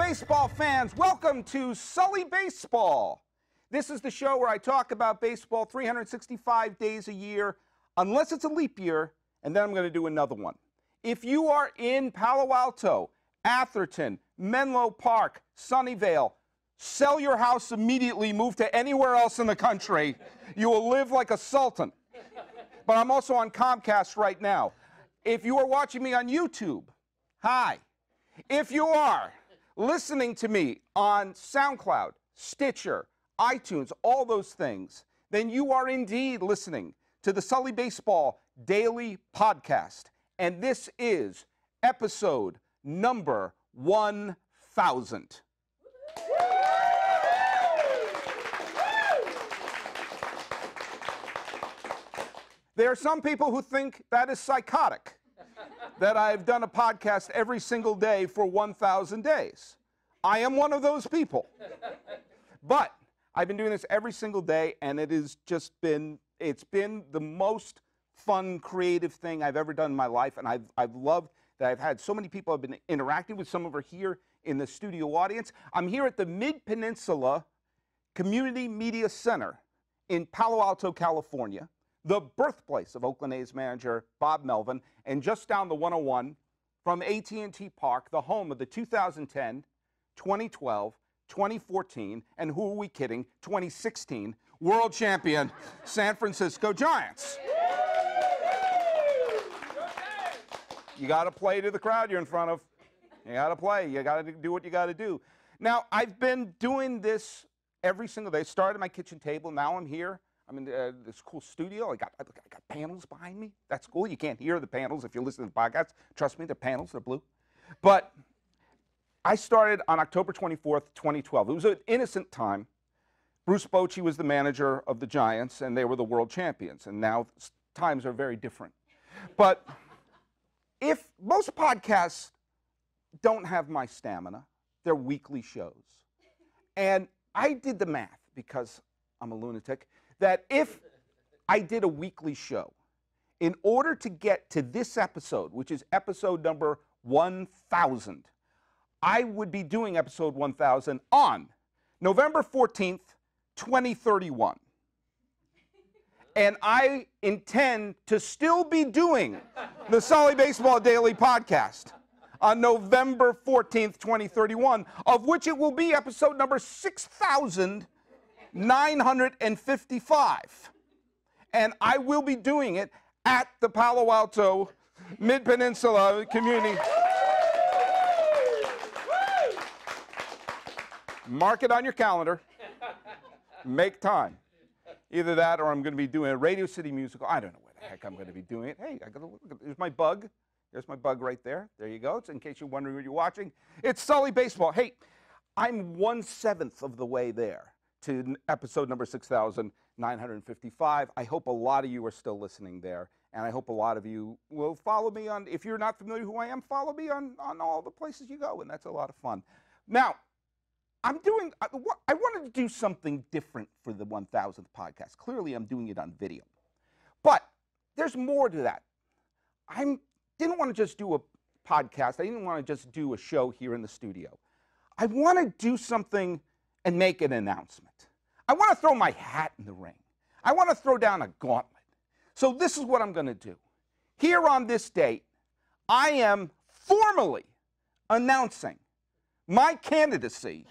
baseball fans, welcome to Sully Baseball. This is the show where I talk about baseball 365 days a year, unless it's a leap year, and then I'm going to do another one. If you are in Palo Alto, Atherton, Menlo Park, Sunnyvale, sell your house immediately, move to anywhere else in the country. You will live like a sultan. But I'm also on Comcast right now. If you are watching me on YouTube, hi. If you are listening to me on SoundCloud, Stitcher, iTunes, all those things, then you are indeed listening to the Sully Baseball Daily Podcast. And this is episode number 1000. There are some people who think that is psychotic, that I've done a podcast every single day for 1,000 days. I am one of those people. But I've been doing this every single day, and it has just been, it's been the most fun, creative thing I've ever done in my life, and I've loved that I've had so many people I've been interacting with. Some of them are here in the studio audience. I'm here at the Peninsula Community Media Center in Palo Alto, California, the birthplace of Oakland A's manager Bob Melvin, and just down the 101 from AT&T Park, the home of the 2010, 2012, 2014, and who are we kidding, 2016 world champion San Francisco Giants. You got to play to the crowd you're in front of. You got to play. You got to do what you got to do. Now, I've been doing this every single day. Started at my kitchen table. Now I'm here. I'm in this cool studio. I got panels behind me. That's cool. You can't hear the panels if you listen to the podcast. Trust me, the panels are blue. But I started on October 24th, 2012. It was an innocent time. Bruce Bochy was the manager of the Giants, and they were the world champions. And now times are very different. But if most podcasts don't have my stamina, they're weekly shows. And I did the math, because I'm a lunatic, that if I did a weekly show, in order to get to this episode, which is episode number 1000, I would be doing episode 1000 on November 14th, 2031. And I intend to still be doing the Sully Baseball Daily Podcast on November 14th, 2031, of which it will be episode number 6,955. And I will be doing it at the Palo Alto Mid-Peninsula Community. Mark it on your calendar. Make time. Either that or I'm going to be doing a Radio City musical. I don't know where the heck I'm going to be doing it. Hey, I got to look at, there's my bug. There's my bug right there. There you go. It's in case you're wondering what you're watching. It's Sully Baseball. Hey, I'm 1/7 of the way there to episode number 6,955. I hope a lot of you are still listening there, and I hope a lot of you will follow me on, if you're not familiar who I am, follow me on all the places you go, and that's a lot of fun. Now, I wanted to do something different for the 1000th podcast. Clearly, I'm doing it on video. But there's more to that. I didn't want to just do a podcast. I didn't want to just do a show here in the studio. I want to do something and make an announcement. I want to throw my hat in the ring. I want to throw down a gauntlet. So this is what I'm going to do. Here on this date, I am formally announcing my candidacy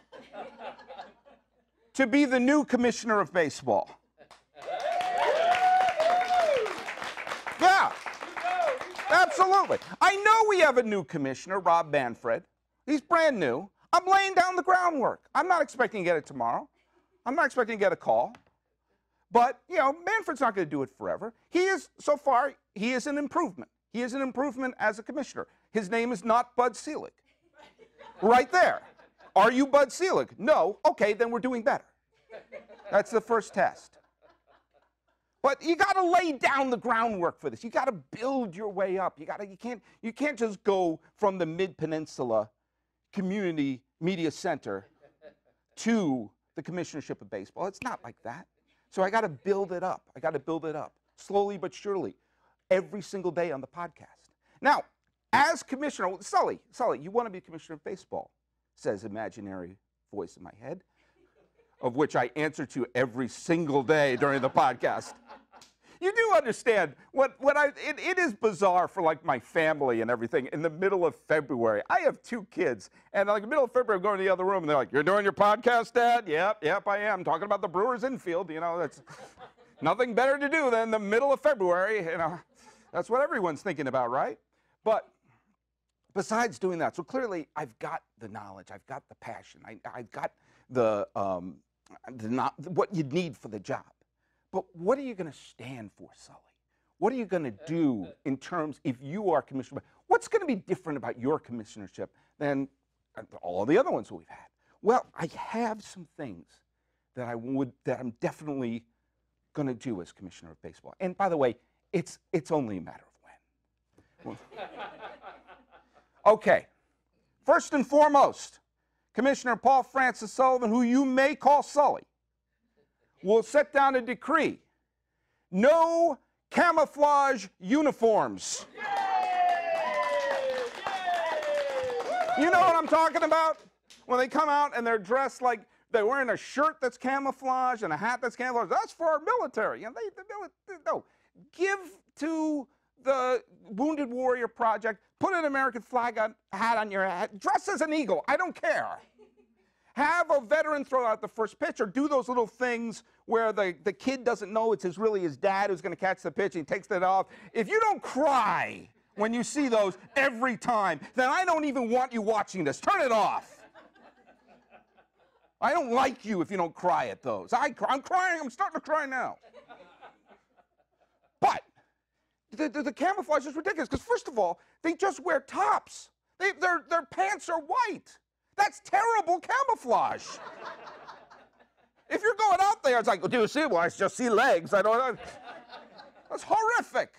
to be the new commissioner of baseball. Yeah, absolutely. I know we have a new commissioner, Rob Manfred. He's brand new. I'm laying down the groundwork. I'm not expecting to get it tomorrow. I'm not expecting to get a call. But, you know, Manfred's not going to do it forever. He is, so far, he is an improvement. He is an improvement as a commissioner. His name is not Bud Selig. Right there. Are you Bud Selig? No. Okay, then we're doing better. That's the first test. But you got to lay down the groundwork for this. You got to build your way up. You can't just go from the Mid-Peninsula Community Media Center to the commissionership of baseball. It's not like that. So I got to build it up. I got to build it up slowly but surely every single day on the podcast. Now, as commissioner, Sully, you want to be commissioner of baseball. says imaginary voice in my head, of which I answer to every single day during the podcast. You do understand it is bizarre for like my family and everything in the middle of February. I have 2 kids, and like in the middle of February, I'm going to the other room, and they're like, "You're doing your podcast, Dad?" Yep, I am. Talking about the Brewers infield. You know, that's nothing better to do than the middle of February. You know, that's what everyone's thinking about, right? But besides doing that, so clearly I've got the knowledge, I've got the passion, I've got what you need for the job. But what are you going to stand for, Sully? What are you going to do in terms, if you are commissioner? What's going to be different about your commissionership than all the other ones that we've had? Well, I have some things that I'm definitely going to do as commissioner of baseball. And by the way, it's only a matter of when. Okay, first and foremost, Commissioner Paul Francis Sullivan, who you may call Sully, will set down a decree. No camouflage uniforms. You know what I'm talking about? When they come out and they're dressed like they're wearing a shirt that's camouflage and a hat that's camouflage. That's for our military. You know, no. Give to the Wounded Warrior Project, put an American flag hat on your head, dress as an eagle, I don't care. Have a veteran throw out the first pitch, or do those little things where the kid doesn't know it's really his dad who's going to catch the pitch and he takes it off. If you don't cry when you see those every time, then I don't even want you watching this. Turn it off. I don't like you if you don't cry at those. I'm crying. I'm starting to cry now. But the camouflage is ridiculous because, first of all, they just wear tops. Their pants are white. That's terrible camouflage. If you're going out there, it's like, well, do you see? Well, I just see legs. I don't know. That's horrific.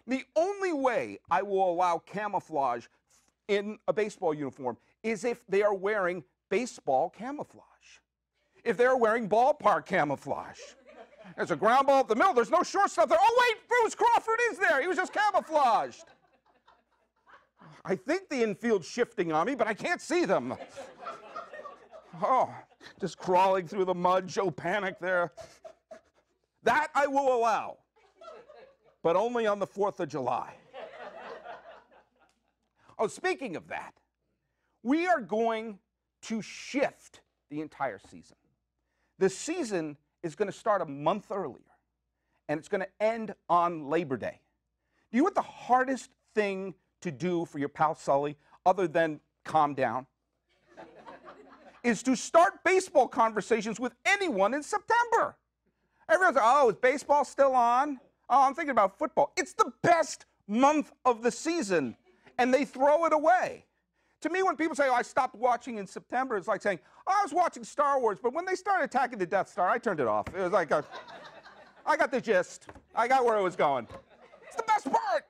The only way I will allow camouflage in a baseball uniform is if they are wearing baseball camouflage. If they're wearing ballpark camouflage. There's a ground ball up the middle. There's no shortstop there. Oh, wait, Bruce Crawford is there. He was just camouflaged. I think the infield's shifting on me, but I can't see them. Oh, just crawling through the mud. Joe Panic there. That I will allow, but only on the 4th of July. Oh, speaking of that, we are going to shift the entire season. The season is going to start a month earlier, and it's going to end on Labor Day. Do you know what the hardest thing to do for your pal Sully, other than calm down, is to start baseball conversations with anyone in September? Everyone's like, oh, is baseball still on? Oh, I'm thinking about football. It's the best month of the season, and they throw it away. To me, when people say, oh, I stopped watching in September, it's like saying, oh, I was watching Star Wars, but when they started attacking the Death Star, I turned it off. It was like, I got the gist. I got where it was going. It's the best part.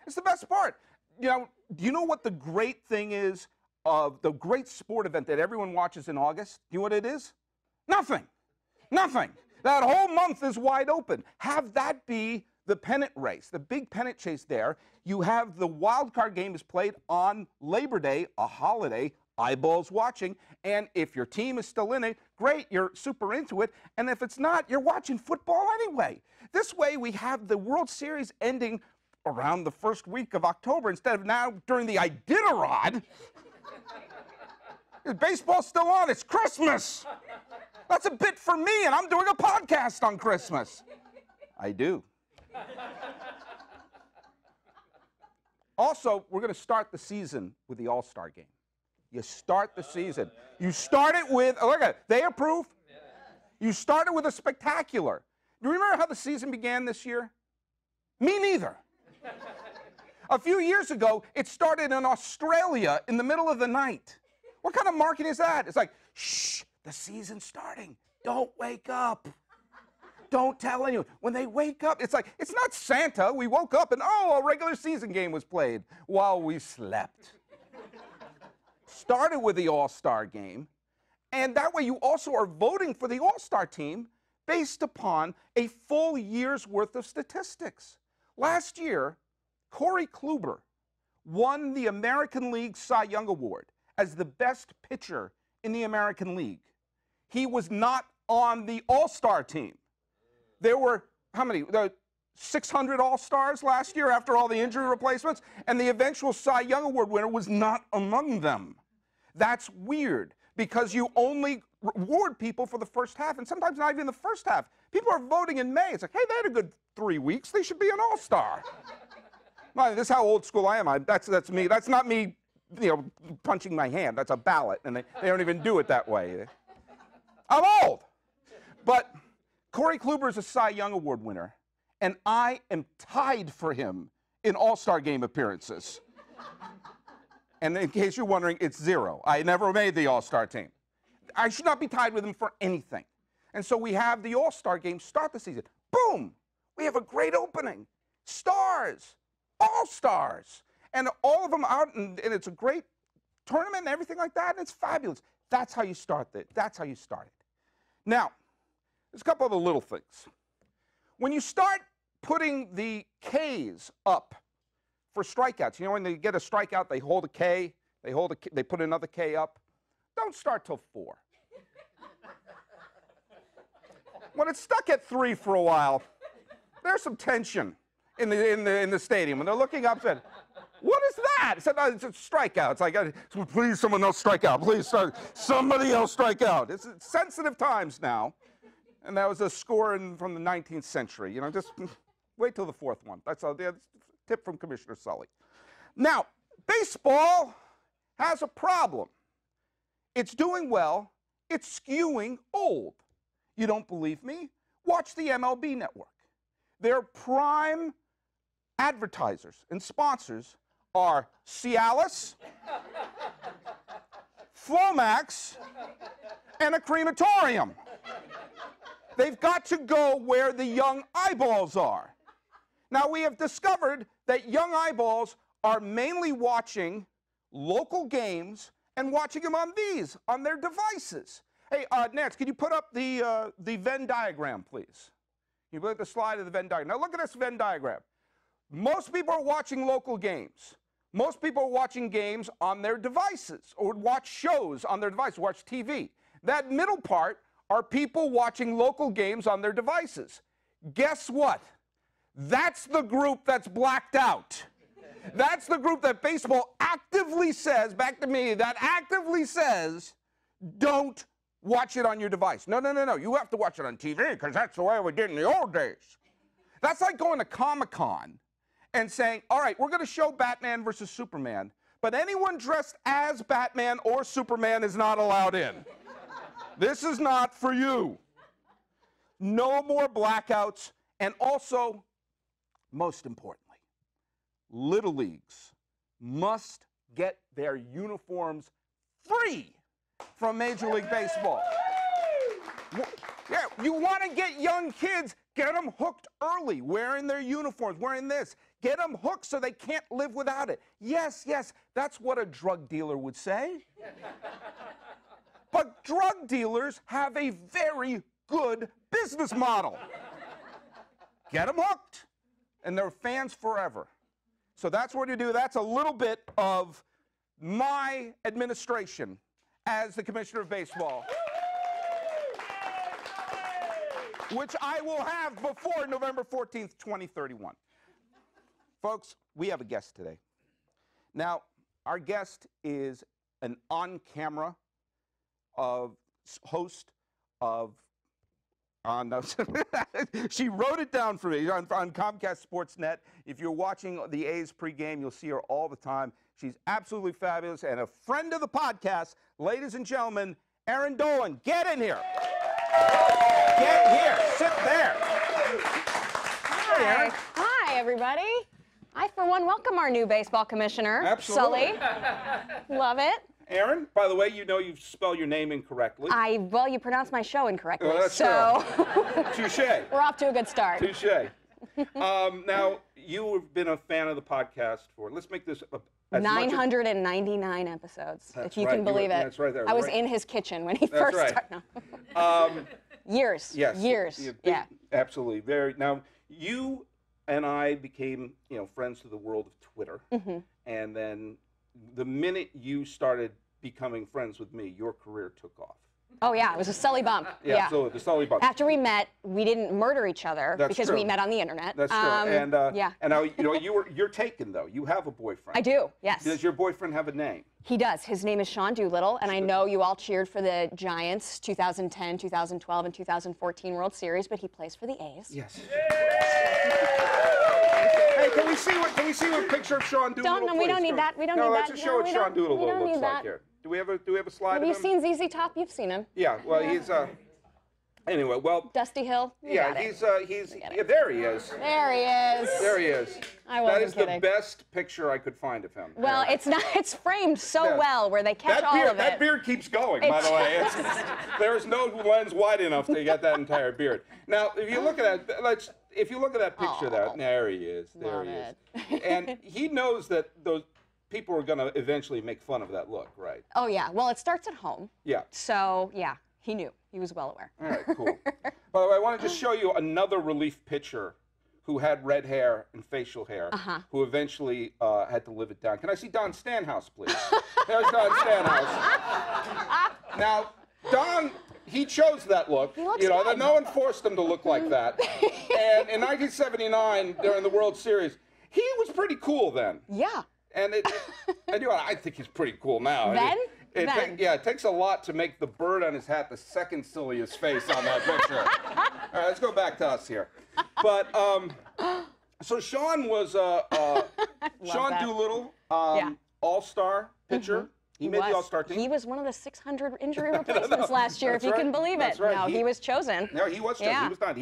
It's the best part. You know, do you know what the great thing is of the great sport event that everyone watches in August? Do you know what it is? Nothing. Nothing. That whole month is wide open. Have that be the pennant race, the big pennant chase there. You have the wild card game is played on Labor Day, a holiday, eyeballs watching, and if your team is still in it, great, you're super into it, and if it's not, you're watching football anyway. This way we have the World Series ending around the first week of October instead of now during the Iditarod. Baseball's still on, it's Christmas. That's a bit for me, and I'm doing a podcast on Christmas. I do. Also, we're going to start the season with the All-Star game. You start the season. You start it with, oh, look at it, they approve. You start it with a spectacular. Do you remember how the season began this year? Me neither. A few years ago, it started in Australia in the middle of the night. What kind of marketing is that? It's like, shh, the season's starting. Don't wake up. Don't tell anyone. When they wake up, it's like, it's not Santa. We woke up and, oh, a regular season game was played while we slept. Started with the All-Star game, and that way you also are voting for the All-Star team based upon a full year's worth of statistics. Last year, Corey Kluber won the American League Cy Young Award as the best pitcher in the American League. He was not on the All-Star team. There were, how many? 600 All-Stars last year after all the injury replacements, and the eventual Cy Young Award winner was not among them. That's weird, because you only reward people for the first half, and sometimes not even the first half. People are voting in May. It's like, hey, they had a good 3 weeks. They should be an All-Star. This is how old school I am. That's me. That's not me, punching my hand. That's a ballot, and they don't even do it that way. I'm old. But Corey Kluber is a Cy Young Award winner, and I am tied for him in All-Star game appearances. And in case you're wondering, it's 0. I never made the All-Star team. I should not be tied with him for anything. And so we have the All-Star game start the season. Boom! We have a great opening. Stars. All-Stars. And all of them out, and it's a great tournament and everything like that, and it's fabulous. That's how you start it. That's how you start it. Now, there's a couple other little things. When you start putting the Ks up for strikeouts, when they get a strikeout, they hold a K, they put another K up. Don't start till 4. When it's stuck at 3 for a while, there's some tension in the stadium. When they're looking up, said, "What is that?" It said, "No, it's a strikeout." It's like, "Please, someone else strike out. Please, somebody else strike out." It's sensitive times now, and that was a score from the 19th century. Just wait till the 4th one. That's a tip from Commissioner Sully. Now, baseball has a problem. It's doing well. It's skewing old. You don't believe me? Watch the MLB Network. Their prime advertisers and sponsors are Cialis, Flomax, and a crematorium. They've got to go where the young eyeballs are. Now, we have discovered that young eyeballs are mainly watching local games and watching them on their devices. Hey, Nance, can you put up the Venn diagram, please? You put up the slide of the Venn diagram. Now, look at this Venn diagram. Most people are watching local games. Most people are watching games on their devices or watch shows on their devices, watch TV. That middle part are people watching local games on their devices. Guess what? That's the group that's blacked out. That's the group that baseball actively says, back to me, that actively says, don't watch it on your device. No. You have to watch it on TV because that's the way we did in the old days. That's like going to Comic-Con and saying, all right, we're going to show Batman versus Superman, but anyone dressed as Batman or Superman is not allowed in. This is not for you. No more blackouts. And also, most importantly, Little Leagues must get their uniforms free from Major League Baseball. Yeah, you want to get young kids, get them hooked early, wearing their uniforms, wearing this. Get them hooked so they can't live without it. Yes, that's what a drug dealer would say. But drug dealers have a very good business model. Get them hooked, and they're fans forever. So that's what you do. That's a little bit of my administration as the Commissioner of Baseball, which I will have before November 14th, 2031. Folks, we have a guest today. Now, our guest is an on-camera host of, she wrote it down for me on Comcast Sports Net. If you're watching the A's pregame, you'll see her all the time. She's absolutely fabulous and a friend of the podcast. Ladies and gentlemen, Eireann Dolan, get in here. Get here. Sit there. Hi. Hi, everybody. I, for one, welcome our new baseball commissioner, Absolutely. Sully. Love it. Eireann, by the way, you know you spell your name incorrectly. Well, you pronounced my show incorrectly. Oh, that's so true. Touche. We're off to a good start. Touche. Now, you have been a fan of the podcast for, let's make this 999 episodes, if you can believe it. That's right there. I was in his kitchen when he first started. No. Years. Yes. Years. Yeah. Absolutely. Now, you and I became, friends to the world of Twitter. Mm-hmm. And then the minute you started becoming friends with me, your career took off. Oh yeah, it was a Sully bump. Yeah, absolutely, the Sully bump. After we met, we didn't murder each other because true. we met on the internet. That's true. And yeah. And now you're taken though. You have a boyfriend. I do. Yes. Does your boyfriend have a name? He does. His name is Sean Doolittle, and I know you all cheered for the Giants 2010, 2012, and 2014 World Series, but he plays for the A's. Yes. Hey, can we see what picture of Sean Doolittle? No, we don't need that. We don't need that. No, let's just show what Sean Doolittle we don't looks need like that. here. Do we have a slide Have of you him? seen ZZ Top? You've seen him. Yeah. Well, he's anyway. Well. Dusty Hill. You Yeah, got it. yeah, there he is. There he is. There he is. I wasn't That is kidding. the best picture I could find of him. Well, Yeah. it's not. It's framed so Yeah. well where they catch all of it. That beard keeps going, by the way. There's no lens wide enough to get that entire beard. Now, if you look at that, if you look at that picture, there he is. There Love he it. is. And he knows that those people are going to eventually make fun of that look, right? Oh yeah. Well, it starts at home. Yeah. So yeah, he knew. He was well aware. All right, cool. By the way, I want to just show you another relief pitcher who had red hair and facial hair, who eventually had to live it down. Can I see Don Stanhouse, please? There's Don Stanhouse. Now, Don, he chose that look. He looks you know, good. no one forced him to look like that. And in 1979, during the World Series, he was pretty cool then. Yeah. And I think he's pretty cool now. Then? It takes a lot to make the bird on his hat the second silliest face on that picture. All right, let's go back to us here. But so Sean was Sean Doolittle, all-star pitcher. He made the all-star team. He was one of the 600 injury replacements last year, if you can believe it. That's right. No, he was chosen. No, he was chosen. Yeah. He was not.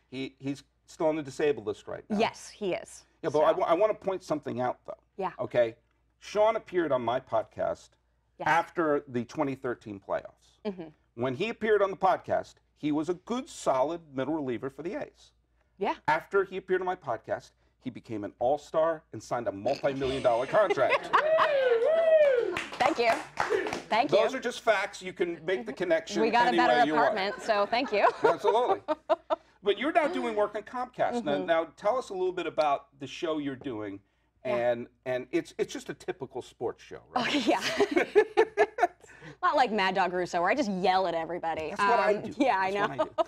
He's still on the disabled list right now. Yes, he is. Yeah, but I want to point something out, though. Yeah. Okay? Sean appeared on my podcast after the 2013 playoffs. When he appeared on the podcast, he was a good, solid middle reliever for the A's. Yeah. After he appeared on my podcast, he became an all-star and signed a multi-million-dollar contract. Thank you. Thank you. Those are just facts. You can make the connection. We got any a better way you want. apartment, so thank you. Absolutely. But you're now doing work on Comcast. Now tell us a little bit about the show you're doing, and it's just a typical sports show, right? Oh, yeah. Not like Mad Dog Russo, where I just yell at everybody. That's what I do. Yeah, I know. That's what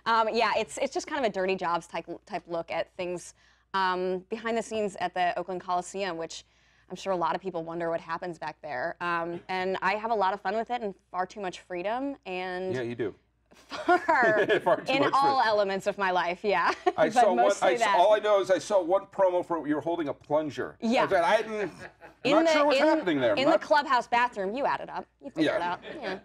I do. Yeah, it's just kind of a dirty jobs type look at things behind the scenes at the Oakland Coliseum, which I'm sure a lot of people wonder what happens back there. And I have a lot all with it and far too much freedom. And Yeah, you do. in all elements of my life, yeah. I but saw mostly that. all I know is I saw one promo for you're holding a plunger. Yeah. I'm not sure what's happening there. In the clubhouse bathroom, you add it up. You figure it out. Yeah.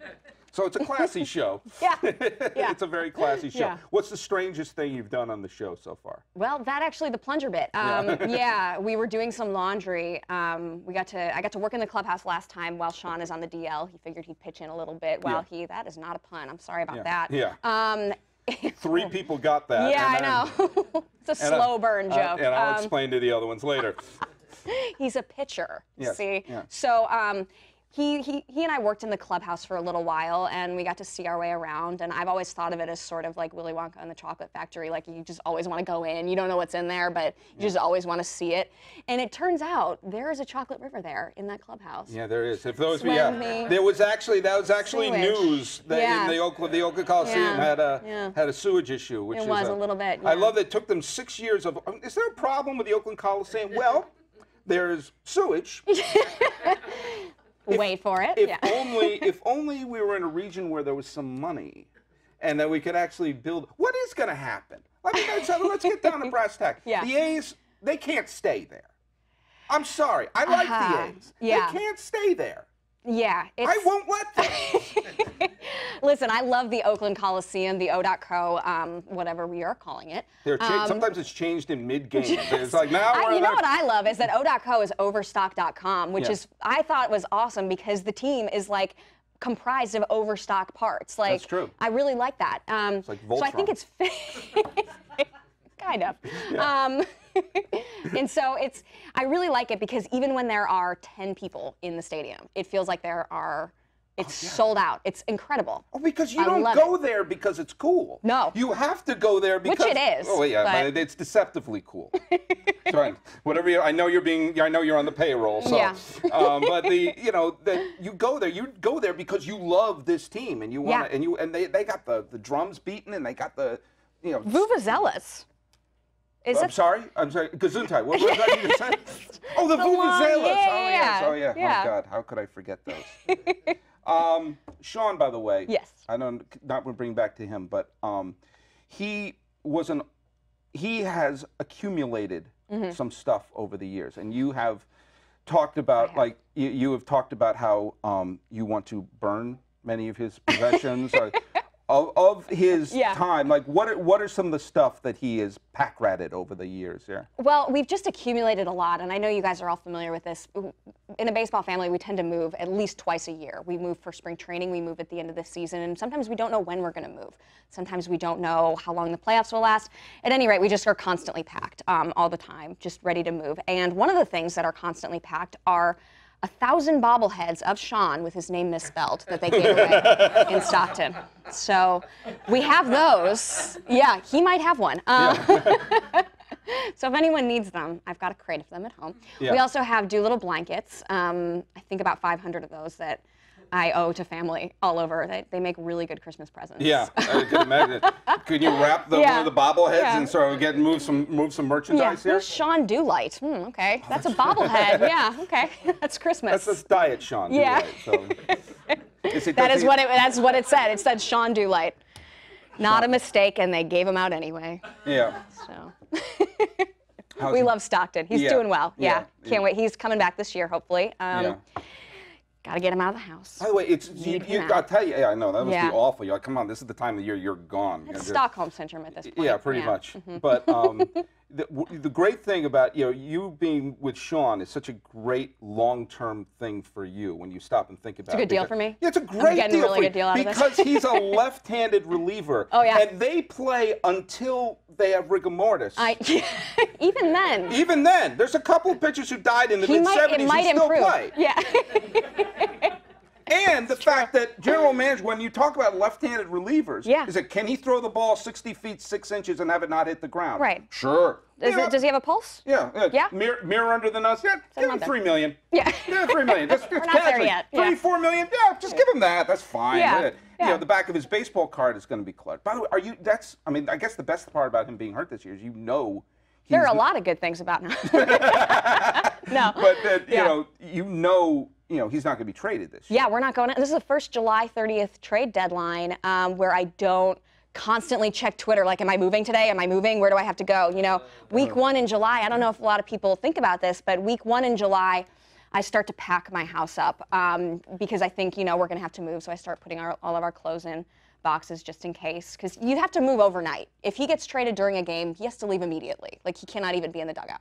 So it's a classy show. Yeah. It's a very classy show. Yeah. What's the strangest thing you've done on the show so far? Well, that actually, the plunger bit. Yeah, we were doing some laundry. I got to work in the clubhouse last time while Sean is on the DL. He figured he'd pitch in a little bit while that is not a pun. I'm sorry about that. Yeah. 3 people got that. Yeah, I know. It's a slow burn joke. And I'll explain to the other ones later. He's a pitcher, Yes, see? yeah. So he and I worked in the clubhouse for a little while, and we got to see our way around, and I've always thought of it as sort of like Willy Wonka and the Chocolate Factory, like you just always want to go in, you don't know what's in there, but you just always want to see it. And it turns out there is a chocolate river there in that clubhouse. Yeah, there is. If those, That was actually sewage. news that in the Oakland Coliseum had a sewage issue, which It was a little bit. I yeah. love that it took them 6 years of. Is there a problem with the Oakland Coliseum? Well, there's sewage. Wait for it. If only we were in a region where there was some money, and that we could actually build. What is going to happen? Let's get down to brass tacks. Yeah. The A's, they can't stay there. I'm sorry. I like the A's. Yeah. They can't stay there. Yeah. I won't let them. Listen, I love the Oakland Coliseum, the O.Co, whatever we are calling it. Sometimes it's changed in mid-game. It's like now we're you know what I love is that O.Co is overstock.com, which is, I thought was awesome because the team is like comprised of overstock parts. Like, That's true. I really like that. It's like Voltron. So I think it's kind of. Yeah. And so I really like it because even when there are 10 people in the stadium, it feels like there are It's sold out. It's incredible. Oh, because you don't go there because it's cool. No. You have to go there because... Which it is. Oh, yeah, but it's deceptively cool. Sorry. Whatever I know you're on the payroll, so... Yeah. But you go there because you love this team, and you want to... And they got the drums beating, and they got the, Vuvuzelas. I'm sorry? Gesundheit. What was that you just said? Oh, the Vuvuzelas. Yeah. Oh, yeah. Oh, God. How could I forget those? Sean, by the way. Yes. I don't not going to bring back to him, but he has accumulated some stuff over the years, and you have talked about you have talked about how you want to burn many of his possessions. Of his time, like what are some of the stuff that he has pack-ratted over the years? Yeah. Well, we've just accumulated a lot, and I know you guys are all familiar with this. In a baseball family, we tend to move at least twice a year. We move for spring training, we move at the end of the season, and sometimes we don't know when we're going to move. Sometimes we don't know how long the playoffs will last. At any rate, we just are constantly packed all the time, just ready to move. And one of the things that are constantly packed are 1,000 bobbleheads of Sean with his name misspelled that they gave away in Stockton. So we have those. Yeah, he might have one. So if anyone needs them, I've got a crate of them at home. Yeah. We also have Doolittle blankets. I think about 500 of those that I owe to family all over. They make really good Christmas presents. Yeah, I can imagine. Could you wrap one of the bobbleheads and sort of move some merchandise here? Who's Sean Doolittle? Okay, that's a bobblehead. Yeah, okay, that's Christmas. That's Diet Sean Doolittle. So. That's what it said. It said Sean Doolittle. Not a mistake, and they gave him out anyway. Yeah. So. We love Stockton. He's doing well. Yeah. Can't wait. He's coming back this year, hopefully. Got to get him out of the house. By the way, I'll tell you, I know, that must be awful. You're like, come on, this is the time of the year you're gone. It's Stockholm Syndrome at this point. Yeah, pretty much. But the great thing about, you being with Sean is such a great long-term thing for you when you stop and think about it. It's a good deal for me? Yeah, it's a great deal really good deal out of this. Because he's a left-handed reliever. Oh, yeah. And they play until they have rigor mortis. Even then. Even then. There's a couple of pitchers who died in the mid-'70s who still play. Yeah. And the fact that general manager, when you talk about left-handed relievers, is that can he throw the ball 60 feet 6 inches and have it not hit the ground? Right. Sure. Does he have a pulse? Yeah. Mirror under the nose. Yeah. Give him $3 million. Yeah. Yeah, $3 million. We're not there yet. $3-4 million. Yeah. Just give him that. That's fine. Yeah. The back of his baseball card is going to be cluttered. By the way, I guess the best part about him being hurt this year is there are a lot of good things about him. No. But he's not going to be traded this year. Yeah, we're not going to. This is the first July 30th trade deadline where I don't constantly check Twitter, like, am I moving today? Am I moving? Where do I have to go? Week 1 in July, I don't know if a lot of people think about this, but week 1 in July, I start to pack my house up because I think, we're going to have to move. So I start putting all of our clothes in boxes just in case, because you have to move overnight. If he gets traded during a game, he has to leave immediately. Like, he cannot even be in the dugout.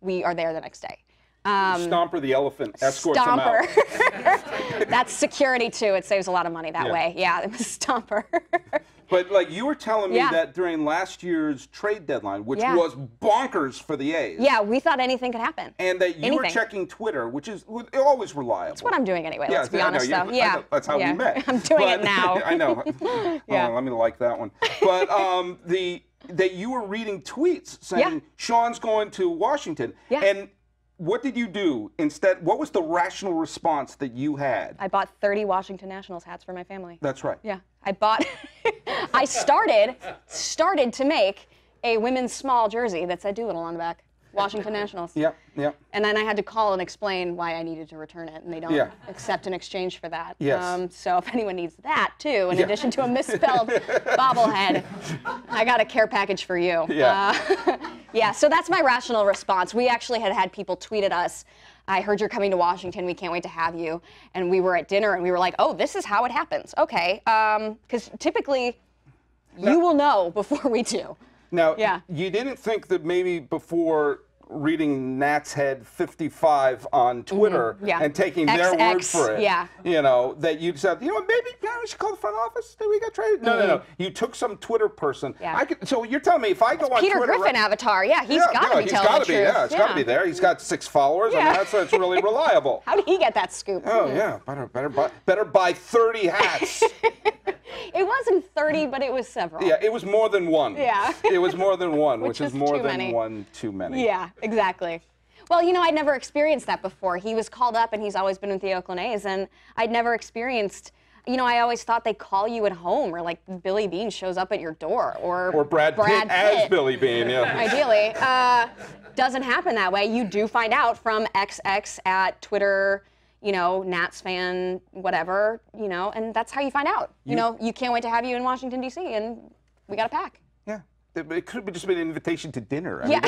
We are there the next day. Stomper the elephant escorts him out. That's security too. It saves a lot of money that way. Yeah, it was Stomper. But like you were telling me that during last year's trade deadline, which was bonkers for the A's. Yeah, we thought anything could happen. And that you were checking Twitter, which is always reliable. That's what I'm doing anyway, let's be honest though. Yeah. That's how we met. I'm doing it now. I know. Let me like that one. But that you were reading tweets saying Sean's going to Washington. Yeah. And what did you do instead? What was the rational response that you had? I bought 30 Washington Nationals hats for my family. That's right. Yeah. I started to make a women's small jersey that said Doolittle on the back. Washington Nationals. Yep. And then I had to call and explain why I needed to return it, and they don't accept an exchange for that. Yes. So if anyone needs that too, in addition to a misspelled bobblehead, I got a care package for you. Yeah. So that's my rational response. We actually had people tweet at us, I heard you're coming to Washington, we can't wait to have you. And we were at dinner and we were like, oh, this is how it happens. Okay, because typically you will know before we do. Now, you didn't think that maybe before reading Nat's Head 55 on Twitter and taking their word for it. Yeah. You know, that you said, you know what, maybe we should call the front office. Did we get traded? No. You took some Twitter person. Yeah. So you're telling me if I go on Peter Twitter. Griffin avatar. Yeah, he's got to be telling the truth. Yeah, it's got to be there. He's got 6 followers. I mean, that's really reliable. How did he get that scoop? Oh, yeah. Better buy 30 hats. It wasn't 30, but it was several. Yeah, it was more than one. Yeah. It was more than one, which is more too than many. one too many. Yeah, exactly. Well, you know, I'd never experienced that before. He was called up, and he's always been with the Oakland A's, and I'd never experienced. You know, I always thought they call you at home, or like Billy Beane shows up at your door, or Brad Pitt as Billy Beane. Yeah. Ideally, doesn't happen that way. You do find out from XX at Twitter. You know, Nats fan, whatever, you know, and that's how you find out. You know, you can't wait to have you in Washington, D.C., and we got to pack. Yeah. It could have just been an invitation to dinner. I mean,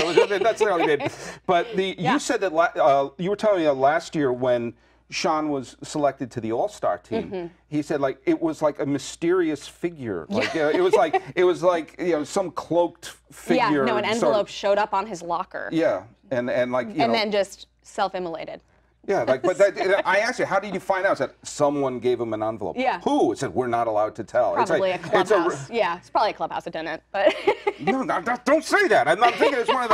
that's all you did. But you said that you were telling me last year when Sean was selected to the All-Star team, he said like it was like a mysterious figure. Like it was like you know, some cloaked figure. Yeah, no, an envelope showed up on his locker. Yeah, and like you know, then just self-immolated. Yeah, like, but I asked you, how did you find out? I said, someone gave him an envelope. Yeah. Who? It said, we're not allowed to tell. Probably a clubhouse. It's probably a clubhouse attendant, but. No, don't say that. I'm not thinking it's one of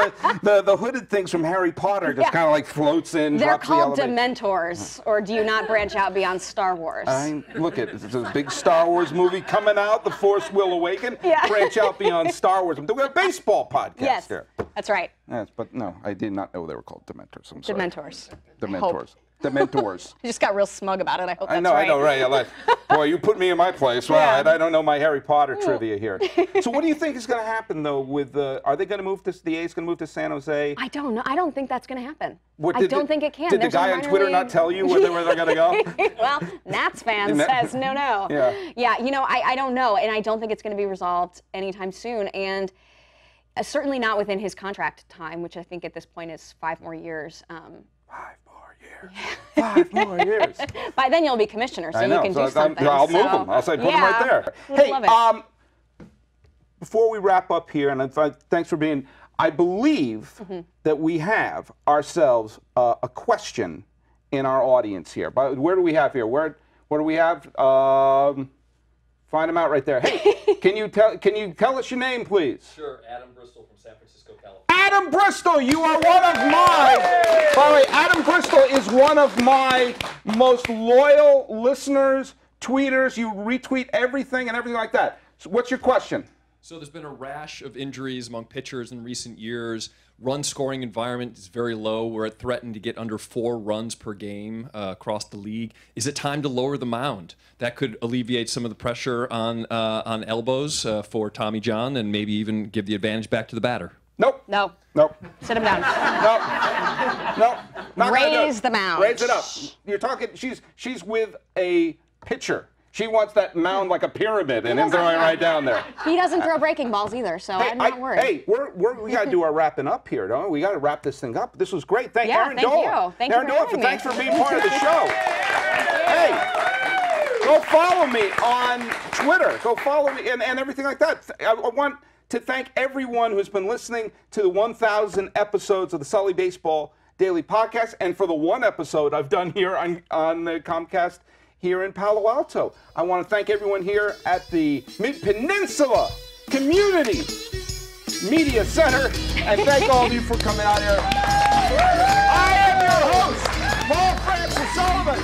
the hooded things from Harry Potter, just kind of like floats in. They're called Dementors, or do you not branch out beyond Star Wars? Look, it's a big Star Wars movie coming out, The Force Will Awaken. Yeah. Branch out beyond Star Wars. I'm doing a baseball podcast here. That's right. Yes, but no, I did not know they were called Dementors. I'm sorry. Dementors. Dementors. Dementors. You just got real smug about it. I hope that's right. I know, right? Like, boy, you put me in my place. Wow, I don't know my Harry Potter trivia here. So, what do you think is going to happen though? With are they going to move to the A's? Going to move to San Jose? I don't know. I don't think that's going to happen. I don't think it can. Did the guy on Twitter not tell you where they're going to go? Well, Nats fan says no. Yeah. You know, I don't know, and I don't think it's going to be resolved anytime soon, and certainly not within his contract time, which I think at this point is 5 more years. 5 more years. By then you'll be commissioner, so you can do something. I'll move him. I'll say put him right there. Hey, before we wrap up here, and thanks for being, I believe that we have ourselves a question in our audience here. But where do we have here? What do we have? Find them out right there. Hey, can you tell us your name, please? Sure, Adam Bristol from San Francisco, California. Adam Bristol, you are one of my. By the way, Adam Bristol is one of my most loyal listeners, tweeters. You retweet everything and everything like that. So what's your question? So there's been a rash of injuries among pitchers in recent years. Run scoring environment is very low. We're threatened to get under 4 runs per game across the league. Is it time to lower the mound? That could alleviate some of the pressure on elbows for Tommy John, and maybe even give the advantage back to the batter. Nope. No. Nope. Sit him down. Nope. Nope. Raise the mound. Raise it up. You're talking. She's with a pitcher. She wants that mound like a pyramid, and him throwing right down there. He doesn't throw breaking balls either, so I'm not worried. Hey, we got to do our wrapping up here, don't we? We got to wrap this thing up. This was great. Eireann Dolan. Thank you. Thank you for having me. Thanks for being part of the show. Hey, go follow me on Twitter. Go follow me and everything like that. I want to thank everyone who's been listening to the 1,000 episodes of the Sully Baseball Daily Podcast, and for the 1 episode I've done here on the Comcast here in Palo Alto. I want to thank everyone here at the Peninsula Community Media Center, and thank all of you for coming out here. I am your host, Francis Sullivan.